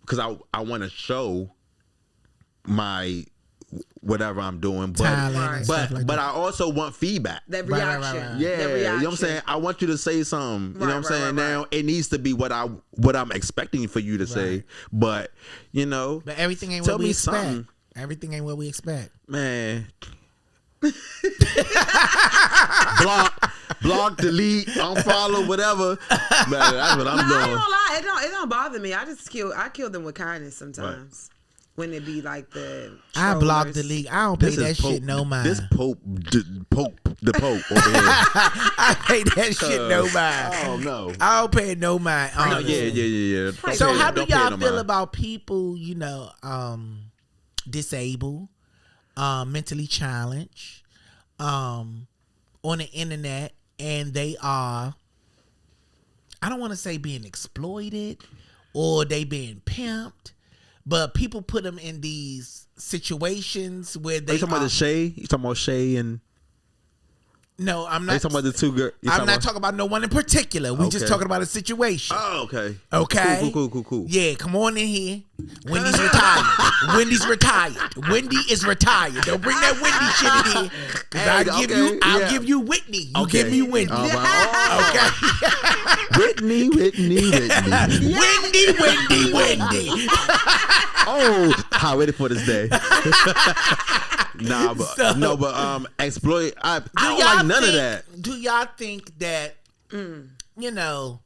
because I want to show my whatever I'm doing, but Talent and stuff like but that. I also want feedback. That Right, reaction. right. Yeah, That you reaction. know what I'm saying? I want you to say something. You know what I'm Right, saying? right, Now it needs to be what I'm expecting for you to say. But you know, But everything ain't tell what we me expect. something. Everything ain't what we expect. Man. block, delete, unfollow, whatever. Man, that's what I'm I ain't doing. gonna lie, it don't bother me. I kill them with kindness sometimes. When it be like the I block trollers. delete. I don't pay This that is Pope, shit no mind. This the Pope over here. I pay that shit no mind. Oh no. I don't pay no mind. Oh, honestly. yeah. Don't So pay- how do don't pay y'all no feel mind. about people, disabled, mentally challenged, on the internet, and they are, I don't want to say being exploited or they being pimped, but people put them in these situations where Are they you talking about the Shay? You talking about Shay and No, I'm Are you not. talking about the two girls? I'm not talking about no one in particular. We just Okay. talking about a situation. Oh, okay. Okay. Cool. Yeah, come on in here. Wendy's retired. Wendy's retired. Wendy is retired. Don't bring that Wendy shit in here. Cause I'll give you Whitney. You give me Wendy. Okay. Whitney. Wendy. Oh, how ready for this day? But exploit. I don't like none of that. Do y'all think that you know?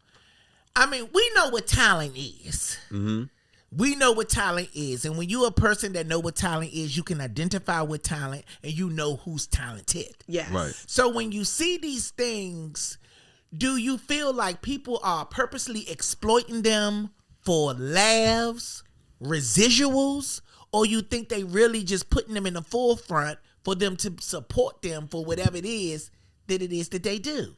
I mean, we know what talent is. Mm-hmm. We know what talent is, and when you're a person that know what talent is, you can identify with talent, and you know who's talented. Yes. Right. So when you see these things, do you feel like people are purposely exploiting them for laughs, residuals, or you think they really just putting them in the forefront for them to support them for whatever it is that they do?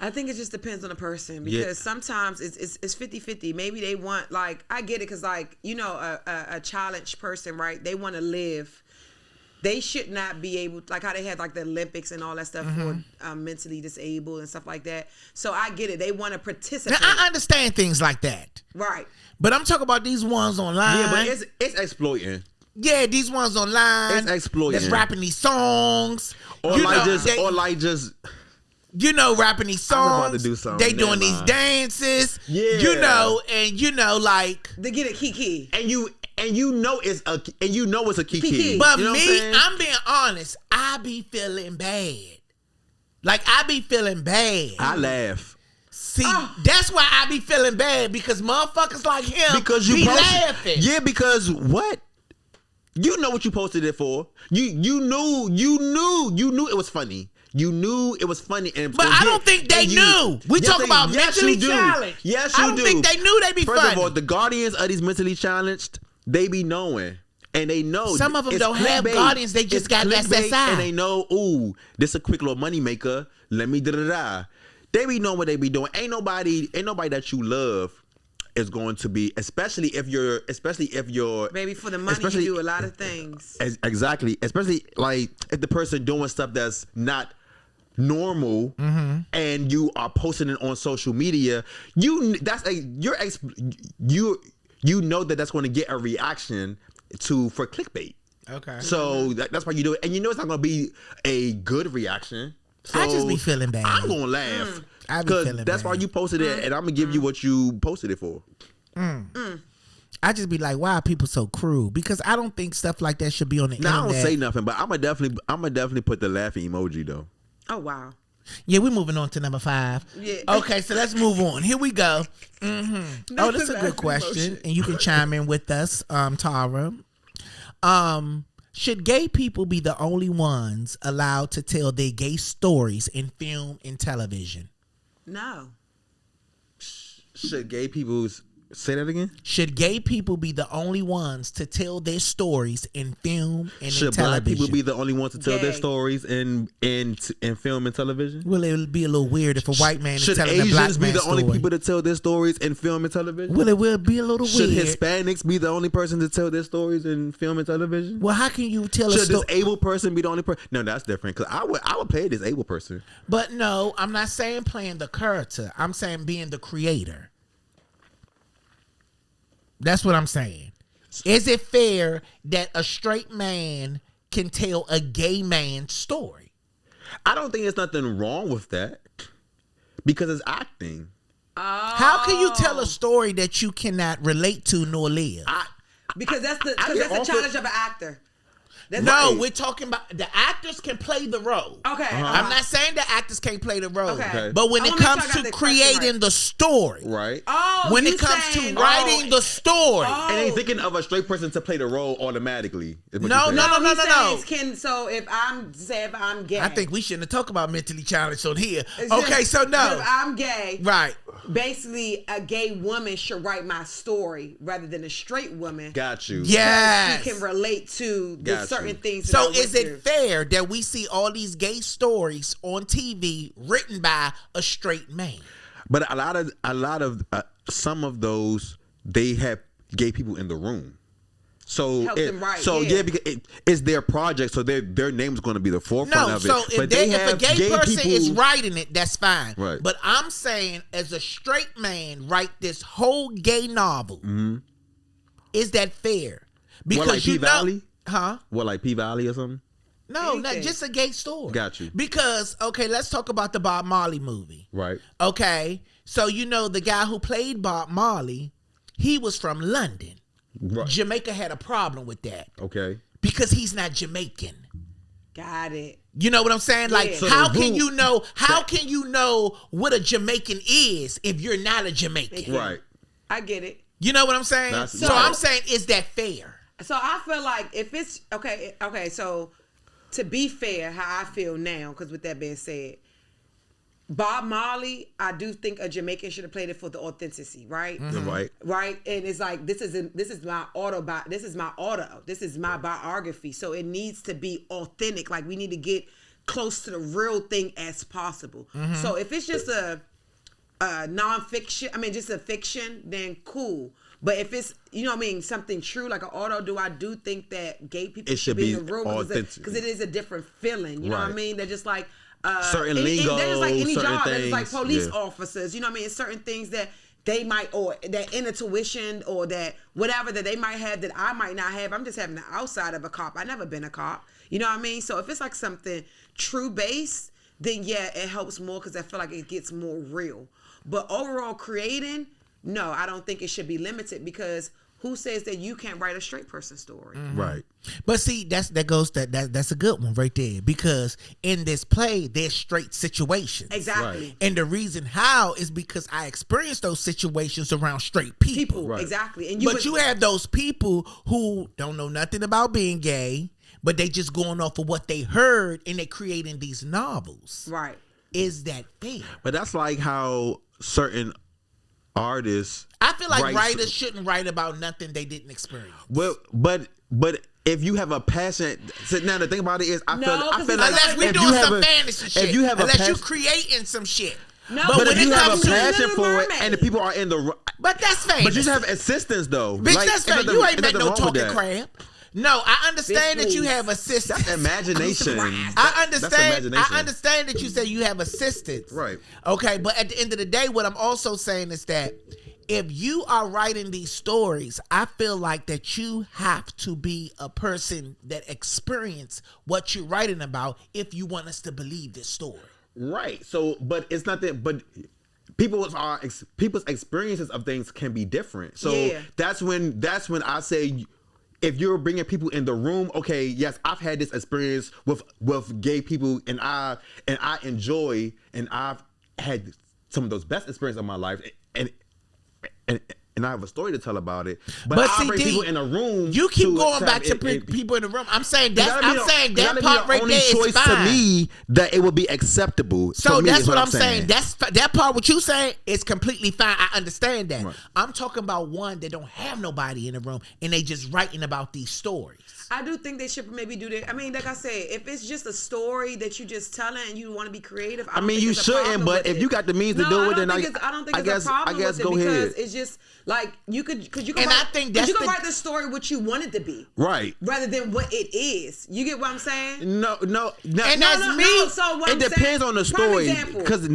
I think it just depends on the person because sometimes it's 50-50. Maybe they want, like, I get it because, like, you know, a challenged person, right? They want to live. They should not be able, like how they had like the Olympics and all that stuff for mentally disabled and stuff like that. So I get it. They want to participate. Now, I understand things like that. Right. But I'm talking about these ones online. Yeah, but it's exploiting. Yeah, these ones online. It's exploiting. That's rapping these songs. Or just you know, rapping these songs. I'm about to do something. They doing these dances. Yeah. You know, and you know, like they get a kiki. and you know it's a kiki. But you know me, I'm being honest. I be feeling bad. Like I be feeling bad. I laugh. See, that's why I be feeling bad because motherfuckers like him Because you be laughing. laughing. Yeah, because what? You know what you posted it for. You knew it was funny. You knew it was funny, But I don't think they knew. We talk about mentally challenged. Yes, you do. I don't think they knew they be funny. First of all, the guardians of these mentally challenged, they be knowing. And they know. Some of them it's don't have clickbait. guardians, they just It's got clickbait, SSI. And they know, ooh, this a quick little money maker. Let me da-da-da. They be knowing what they be doing. Ain't nobody that you love is going to be, especially if you're Baby, for the money you do a lot of things. Exactly. Especially like if the person doing stuff that's not normal and you are posting it on social media, you know that's going to get a reaction for clickbait. Okay. So that's why you do it, and you know it's not going to be a good reaction. So I just be feeling bad. I'm gonna laugh I be because feeling that's bad. why you posted it, and I'm gonna give you what you posted it for. I just be like, why are people so cruel? Because I don't think stuff like that should be on the Now I internet. don't say nothing, but I'm gonna definitely put the laughing emoji though. Oh, wow. Yeah, we're moving on to number 5. Yeah. Okay, so let's move on. Here we go. Oh, this is a good question, and you can chime in with us, Tara. Should gay people be the only ones allowed to tell their gay stories in film and television? No. Should gay people say that again? Should gay people be the only ones to tell their stories in film and Should in television? black people be the only ones to tell their Gay. stories in film and television? Well, it would be a little weird if a white man is Should telling a black Asians be man the only story. people to tell their stories in film and television? Well, it will be a little Should weird. Hispanics be the only person to tell their stories in film and television? Well, how can you tell a Should story? disabled person be the only person? No, that's different. Cause I would play a disabled person. But no, I'm not saying playing the character. I'm saying being the creator. That's what I'm saying. Is it fair that a straight man can tell a gay man's story? I don't think there's nothing wrong with that because it's acting. How can you tell a story that you cannot relate to nor live? Because that's the get offered- challenge of an actor. That's No, right. we're talking about the actors can play the role. Okay. I'm not saying the actors can't play the role. Okay. But when I it wanna make comes sure I got to the question creating right. the story, Right. Oh, when you it comes saying- to writing the story, And ain't thinking of a straight person to play the role automatically. is what No, you're no, saying. no, he's no. saying so if I'm gay. I think we shouldn't have talked about mentally challenged on here. It's Okay, just- so If no. I'm gay, Right. basically a gay woman should write my story rather than a straight woman. Got you. Yes. She can relate to the Got certain you. things. That I So went is it through. fair that we see all these gay stories on TV written by a straight man? But a lot of some of those, they have gay people in the room. So help them write. So because it's their project, so their name's going to be the forefront No, of it. so if, But if a gay person people, is writing it, that's fine. Right. But I'm saying, as a straight man, write this whole gay novel. Mm-hmm. Is that fair? Because what, like you P-Valley? Huh? What, like P-Valley or something? No, not Anything. just a gay story. Got you. Because, okay, let's talk about the Bob Marley movie. Right. Okay, so the guy who played Bob Marley, he was from London. Right. Jamaica had a problem with that Okay. because he's not Jamaican. Got it. You know what I'm saying? Like, Yeah. So how the can root- you know? How can you know what a Jamaican is if you're not a Jamaican? Right. I get it. You know what I'm saying? That's- So right. I'm saying, is that fair? So I feel like if it's okay. So to be fair, how I feel now, because with that being said, Bob Marley, I do think a Jamaican should have played it for the authenticity, right? Right. Right, and it's like this is my this is my biography, so it needs to be authentic. Like we need to get close to the real thing as possible. So if it's just a nonfiction, just a fiction, then cool. But if it's something true like an auto, I do think that gay people It should should be be in the room authentic. because it is a different feeling. You know what I Right. mean? They're just like Certain and lingo, they're just like any certain job. They're just like things, police yeah. officers. You know what I mean? It's certain things that they might, or that inner tuition, or that whatever that they might have that I might not have. I'm just having the outside of a cop. I've never been a cop. You know what I mean? So if it's like something true based, then yeah, it helps more because I feel like it gets more real. But overall creating, no, I don't think it should be limited because who says that you can't write a straight person story? Right. But see, that's a good one right there, because in this play there's straight situations. Exactly. Right. And the reason how is because I experienced those situations around straight people. People, exactly. And But you have those people who don't know nothing about being gay, but they just going off of what they heard and they creating these novels. right. Is that fair? But that's like how certain artists. I feel like write- writers shouldn't write about nothing they didn't experience. Well, but if you have a passion, so now the thing about it is, I No, feel 'cause like Unless we if doing you have some a- fantasy shit. if you have a unless you passion, creating some shit. No, But but when if it you have comes a to passion Little for it, Mermaid. and the people are in the, But that's fantasy. but you just have assistance though. Bitch, Like, that's ain't fine. nothing- You ain't ain't met nothing no wrong with talking that. crab. No, I understand Bitch, that you please. have assistance. That's imagination. I understand. imagination. I understand that you say you have assistance. Right. Okay, but at the end of the day, what I'm also saying is that if you are writing these stories, I feel like that you have to be a person that experience what you're writing about if you want us to believe this story. Right. So, but it's not that. But people's experiences of things can be different. So Yeah. that's when I say, if you're bringing people in the room, okay, yes, I've had this experience with gay people, and I enjoy, and I've had some of those best experiences of my life, and I have a story to tell about it. But I see, bring D, people in a room. You keep to going back have to it- people in the room. I'm saying That'd be that the part right only there is choice fine. to me that it would be acceptable. So to me, that's is what I'm saying. That part, what you saying, is completely fine. I understand that. Right. I'm talking about one that don't have nobody in the room and they just writing about these stories. I do think they should maybe do that. I mean, like I said, if it's just a story that you just telling and you want to be creative, I don't think you it's a problem shouldn't, but with if it. you got the means to do it, then I don't think I it's guess- a problem I guess with go it because ahead. it's just like you can And write, I think that's you can the- write the story what you want it to be, Right. rather than what it is. You get what I'm saying? No. And no, that's me. So what it I'm depends saying, on the prime story, example. because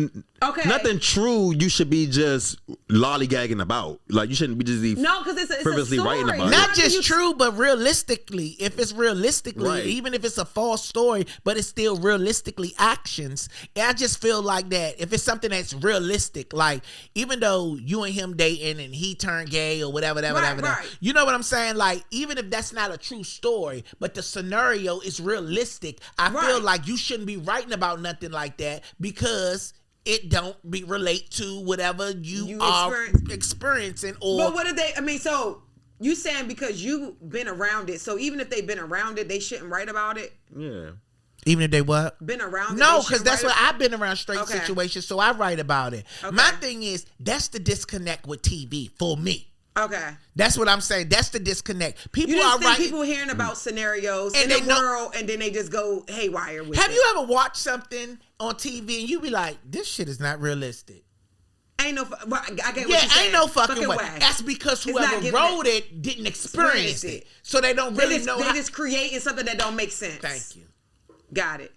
Okay. nothing true you should be just lollygagging about. Like you shouldn't be just No, because it's a frivolously story. writing about it. Not just true, but realistically, if it's realistically, Right. even if it's a false story, but it's still realistically actions. I just feel like that if it's something that's realistic, like even though you and him dating and he turned gay or whatever, Right. you know what I'm saying? Like even if that's not a true story, but the scenario is realistic, I feel Right. like you shouldn't be writing about nothing like that because it don't relate to whatever you are experiencing or. But what did they? I mean, so you saying because you've been around it, so even if they've been around it, they shouldn't write about it. Yeah. Even if they what? Been around it. No, they because shouldn't that's write what it? I've been around straight Okay. situations, so I write about it. Okay. My thing is, that's the disconnect with TV for me. Okay. That's what I'm saying. That's the disconnect. People You are just think writing. people hearing about scenarios And in they the know- world, and then they just go haywire with Have it. you ever watched something on TV and you be like, this shit is not realistic? Ain't no. I get what Yeah, you're saying. ain't no fucking way. That's because It's not whoever giving wrote it didn't experience it, so they don't They really just, know. they How. just creating something that don't make sense. Thank you. Got it.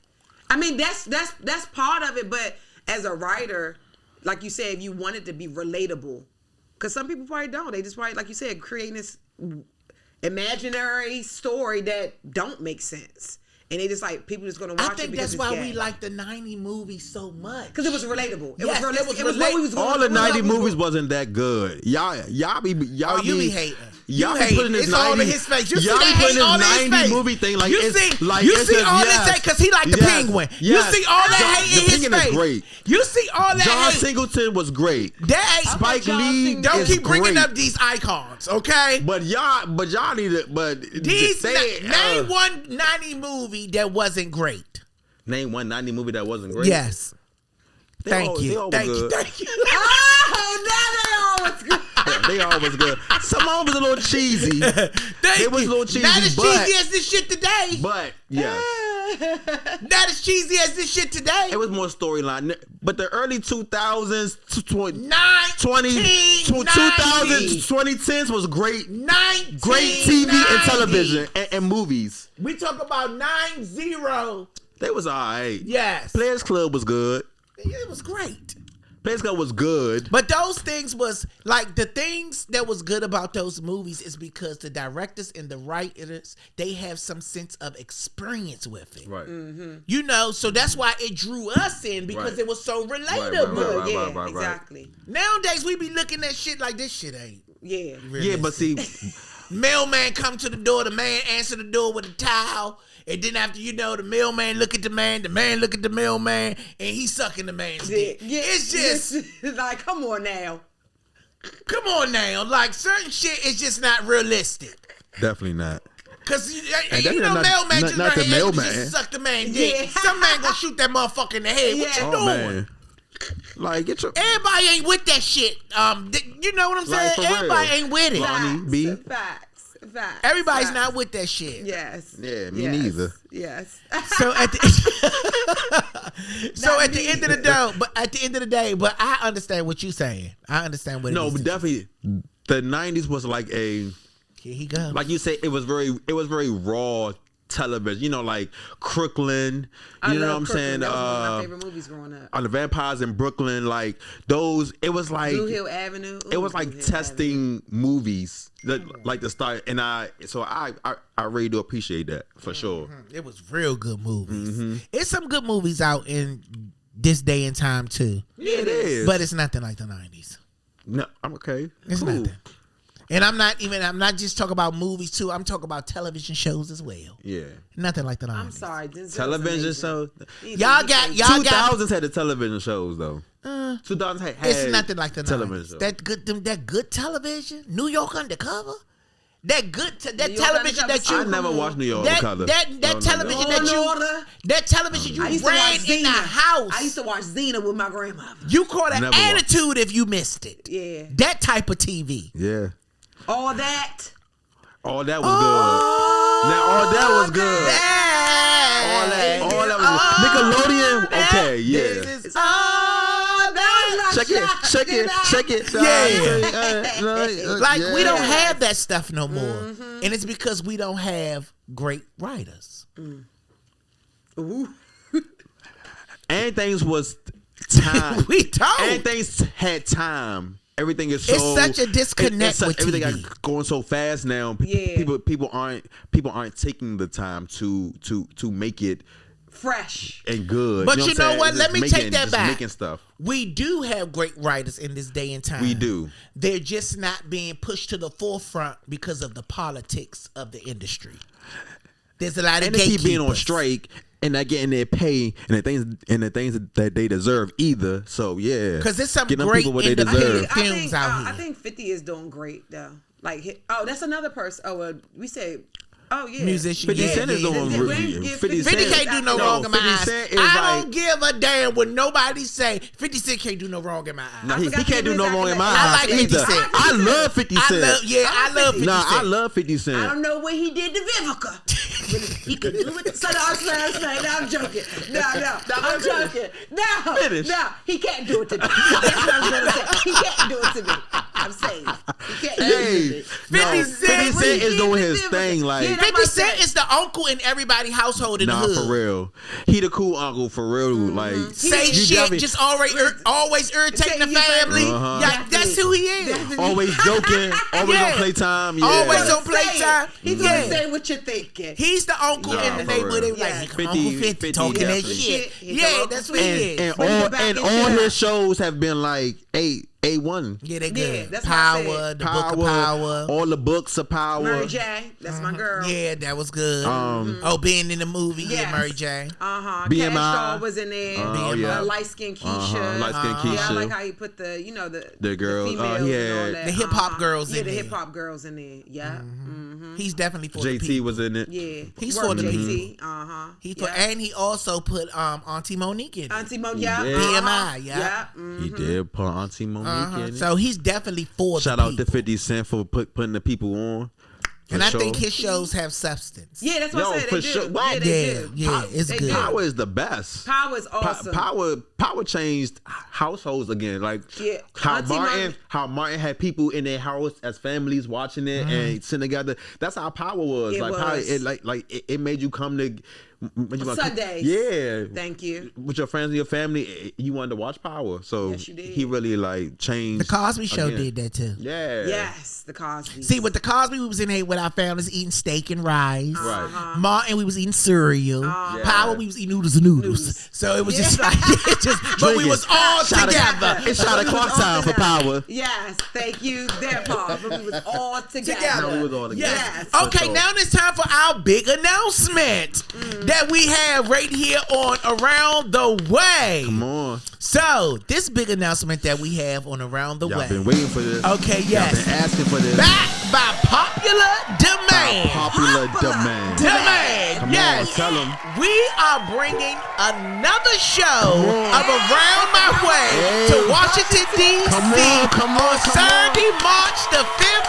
I mean, that's part of it. But as a writer, like you said, if you want it to be relatable, because some people probably don't. They just probably, like you said, creating this imaginary story that don't make sense. And they just like, people just gonna watch it. I think because that's why it's we gay. like the 90 movies so much. Because it was relatable. It Yes, was it was It was what we was going All the it was what 90 we was movies going- wasn't that good. Y'all Oh, you be hating. Y'all You be hating. putting this It's all 90. in his face. You see Y'all be that putting hate all in this his 90 face. movie thing like you it's see, like you it's see just, all yes, this hate because he like the yes, penguin. yes. You see all that hate in The his Penguin face. is great. You see all that John hate. Singleton was great. That hate. Spike John Lee Singleton- Don't is keep bringing great. up these icons, okay? But y'all need to. But These they, name one 90 movie that wasn't great. Name one 90 movie that wasn't great. Yes. They Thank all- you. They all Thank was you. good. Thank you. Oh, now they always good. They all was good. Some of them was a little cheesy. Thank It was a you. little cheesy, Not as but- cheesy as this shit today. But yes. Not as cheesy as this shit today. It was more storyline. But the early 2000s, 20, 2010s was great. 1990. Great TV and television and movies. We talk about 9-0. They was all right. Yes. Players Club was good. It was great. Players Club was good. But those things was like the things that was good about those movies is because the directors and the writers, they have some sense of experience with it. Right. You know, so that's why it drew us in because Right. it was so relatable. Right. Yeah, right. exactly. Nowadays we be looking at shit like this shit ain't. Yeah. Yeah, but see, Mailman come to the door, the man answer the door with a towel, and then after the mailman look at the man look at the mailman, and he sucking the man's dick. It's just like, come on now. come on now, like certain shit is just not realistic. definitely not. Cause And you that's know not- mailman not- just not right the here mailman. just suck the man dick. Yeah. Some man gonna shoot that motherfucker in the head. What you Yeah. doing? Man. Like, get your. Everybody ain't with that shit. You know what I'm saying? Like, for real. Everybody ain't with it. Lonnie Bee. Facts. Everybody's Facts. not with that shit. Yes. Yeah, me Yes. neither. Yes. So at the end of the day, but I understand what you're saying. I understand what. No, it is. but definitely, the 90s was like a. Here he goes. Like you say, it was very raw television. You know, like Crooklyn. You know what I'm saying? That was one of my favorite movies growing up. The vampires in Brooklyn, like those. It was like Blue Hill Avenue. it Ooh, was like Blue Hill testing movies, like the start. And I really do appreciate that for sure. It was real good movies. Mm-hmm. It's some good movies out in this day and time too. Yeah, it is. But it's nothing like the 90s. no, I'm okay. It's Cool. nothing. And I'm not just talking about movies too. I'm talking about television shows as well. Yeah, Nothing like the 90s. I'm sorry. Denzel's television amazing. shows. Y'all got 2000s had the television shows though. 2000s had it's nothing like the television 90s. shows. That good television, New York Undercover. That good that New York television Undercover. that you I never watched New York that Color. that No. television Law that and you Order. that television you I used to ran watch in the Xena. house. I used to watch Xena with my grandmother. You caught an Never watched. attitude if you missed it. Yeah. That type of TV. Yeah, All that. all that was good. Now all that was good. All that was Nickelodeon. Okay, yeah. This is all that. Check it. Like we don't have that stuff no more, and it's because we don't have great writers. Ooh. And things was time. We don't. And things had time. Everything is so. It's such a disconnect with everything TV. got going so fast now. Yeah. People aren't taking the time to make it Fresh. and good. But what you I'm know saying? what? Just Let me making- take that just back. Making stuff. We do have great writers in this day and time. We do. They're just not being pushed to the forefront because of the politics of the industry. There's a lot of And they keep being on gatekeepers. strike and not getting their pay and the things that they deserve either. So yeah, 'Cause there's some Give them great people what they independent- deserve. films out here. I think 50 is doing great though. Like, that's another person. We said, yeah, Musician. 50 yeah, Cent is yeah, doing yeah. really. 50 50 Cent can't do no No, wrong in my 50 eyes. Cent is I like- don't give a damn what nobody say. 50 Cent can't do no wrong in my eyes. No, he forgot can't do his no wrong in my accolades. I eyes like 50 either. Cent. I love 50 Cent. I love 50 Nah, Cent. I love 50 Cent. I don't know what he did to Vivica. He could do it. So no, I'm joking. No, I'm joking. No, Finish. no, he can't do it to me. That's what I'm gonna say. He can't do it to me. I'm saying he can't do it to me. 50 Cent 50 Cent is doing his thing. Like, Yeah, 50 Cent is the uncle in everybody's household in the hood. for real. He the cool uncle for real. Like, Say you shit, definitely- just always irritating the Say your family. Uh-huh. Yeah, that's who he is. always joking, always Yeah. on playtime. Yeah. Always He's on gonna say playtime. it. He's Yeah. gonna say what you're thinking. He's the uncle Nah, in the for neighborhood. They real. be like, Yeah. here come Uncle 50 talking that definitely. shit. He's Yeah, Uncle that's what he is. and Bring it all back and into all that. his shows have been like A1. Yeah, they Yeah, good. that's what I Power, said. the Book of Power. All the books of power. Mary J, that's my girl. Yeah, that was good. Um, Oh, being in the movie, yeah, Yes. Mary J. BMI. Cash Doll was in there. Oh, yeah. Light skin Keisha. Light skin Yeah, I Keisha. like how you put the girls. females Yeah. and all that. The hip-hop girls Yeah, in the there. hip hop girls in there. Yeah. He's definitely for the JT people. was in it. Yeah. He's Work for the JT. He for, and he also put Auntie Monique in it. Auntie Mo, yeah. did. BMI, yeah. Yeah. He did put Auntie Monique in it. So he's definitely for Shout the out to people. 50 Cent for putting the people on. And For I think sure. his shows have substance. Yeah, that's what Yo, I said. for They do. sure. What? Yeah, they do. Yeah, it's They good. do. Power is the best. Power is awesome. Power changed households again. Like Yeah. how Auntie Martin had people in their house as families watching it and sitting together. That's how Power was. It like was. Power, it made you come to Sundays. Yeah. Thank you. With your friends and your family, you wanted to watch Power. So Yes, you did. he really like changed. The Cosby Show again. did that too. Yeah. Yes, the Cosby. See, with the Cosby, we was in here with our families eating steak and rice. Right. Martin, we was eating cereal. Uh-huh. Power, we was eating noodles and noodles. So it was just like, but we was all together. It's shot o'clock time for Power. Yes, thank you, that part. But we was all together. No, we was all together. Yes. Yes. Okay, sure. now it's time for our big announcement that we have right here on Around the Way. Come on. So, this big announcement that we have on Around the Y'all Way. been waiting for this. Okay, Y'all yes. been asking for this. Back by popular demand. Popular demand. Demand. Come Yes. on, tell them. We are bringing another show of Around My Way Hey. to Washington, D.C. Come on. Saturday, March the 15th.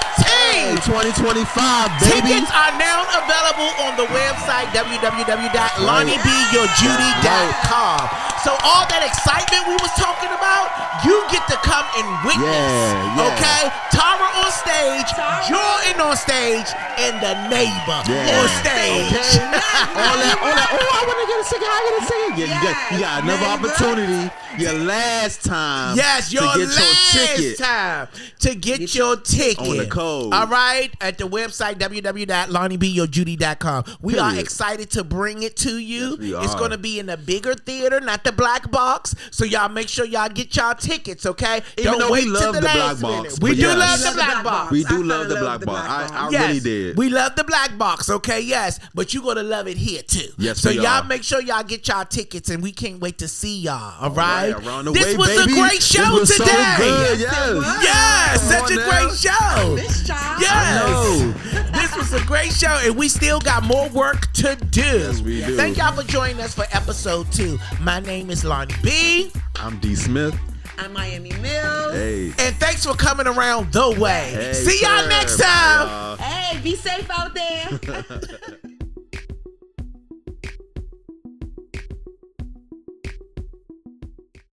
2025, baby. Tickets are now available on the website www.lonniebeyourjudy.com. So all that excitement we was talking about, you get to come and witness. Yeah. Okay? Tara on stage, Jordan on stage, and the neighbor on stage. all that. Oh, I want to get a ticket. I get a ticket. Yeah, you got another opportunity. Your last time. Yes, your to get last your ticket. time to get your ticket. On the code. All right, at the website www.lonniebeyourjudy.com. We are Period. excited to bring it to you. Yes, we It's are. going to be in a bigger theater, not the black box. So y'all make sure y'all get y'all tickets, okay? Even Don't though we wait till love the the last black box, minute. We but do yes. love We the love the black black box. box. We I do kinda love the love black the box. black I box. really did. We love the black box, okay? Yes, but you're gonna love it here too. Yes, so we y'all are. make sure y'all get y'all tickets, and we can't wait to see y'all. All right, Around the this way, was baby. a great show This was today. So good. Yes. Yes, Come such on a now. great show. This child. Yes. know. This was a great show, and we still got more work to do. Yes, we do. Thank y'all for joining us for episode 2. My name is Lonnie Bee, I'm D. Smith. I'm Miami Millz. Hey. and thanks for coming around the way. Hey, See y'all sir. next Bye, time. y'all. Hey, be safe out there.